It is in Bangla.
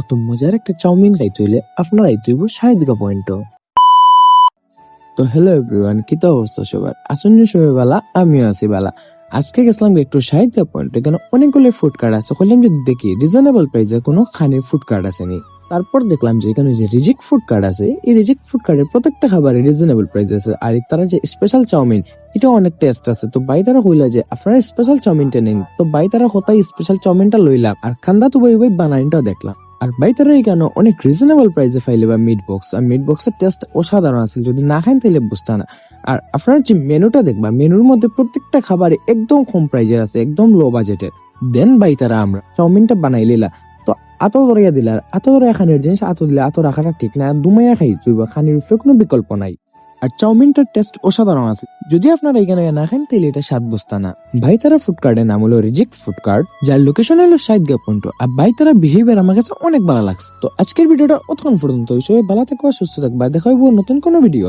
অত মজার একটা চাউমিন খাইতে হইলে আপনার আইতে হইব শাহিদগা পয়েন্ট। তো হ্যালো এভরিওয়ান, কি তো অবস্থা সবার? আসুন সবাই বালা, আমিও আছি বালা। আজকে গেছিলাম একটু শাহিদগা পয়েন্ট, এখানে অনেকগুলো ফুড কার্ট আছে। কইলাম যে দেখি রিজনেবল প্রাইসে কোনো খানির ফুড কার্ট আছে নি। তারপর দেখলাম যে এখানে যে রিজিক ফুড কার্ট আছে, এই রিজিক ফুড কার্টের প্রত্যেকটা খাবারে রিজনেবল প্রাইস আছে। আর তারা যে স্পেশাল চাউমিন, এটা অনেক টেস্ট আছে। তো ভাই তারা কইলা যে আপনারা স্পেশাল চাউমিনটা নিন। তো ভাই তারা কোথায় স্পেশাল চাউমিনটা লইলাম, আর খান্দা তো ভাই বানাইনটাও দেখলাম। আর ভাই তারা এখানে অনেক রিজনেবল প্রাইসে ফাইলে বা মিট বক্স, আর মিট বক্সের টেস্ট অসাধারণ আছে। যদি না খান তাহলে বুঝতে না। আর আপনার যে মেনুটা দেখবা, মেনুর মধ্যে প্রত্যেকটা খাবারে একদম কম প্রাইজের আছে, একদম লো বাজেটের। দেন ভাই তারা আমরা চাউমিনটা বানাই লিলা। তো আতো ধরিয়া দিলা, আতো ধরিয়া খানির জিনিস আতো দিলে আতো রাখাটা ঠিক না। দুমাইয়া খাই তুইবা, খানির উপরে কোনো বিকল্প নাই। আর চাউমিনটার টেস্ট অসাধারণ আছে। যদি আপনারা এখানে না খান তাহলে এটা স্বাদ বুঝতা না। ভাই তারা ফুড কার্টের নাম হলো রিজিক ফুড কার্ট, যার লোকেশন হলো শাহিদগা পয়েন্ট। আর ভাই তারা বিহেভিয়ার আমার কাছে অনেক ভালো লাগছে। তো আজকের ভিডিওটা অতক্ষণ পর্যন্ত, সবাই ভালো থাকবা, সুস্থ থাকবা, দেখা হইব নতুন কোনো ভিডিও।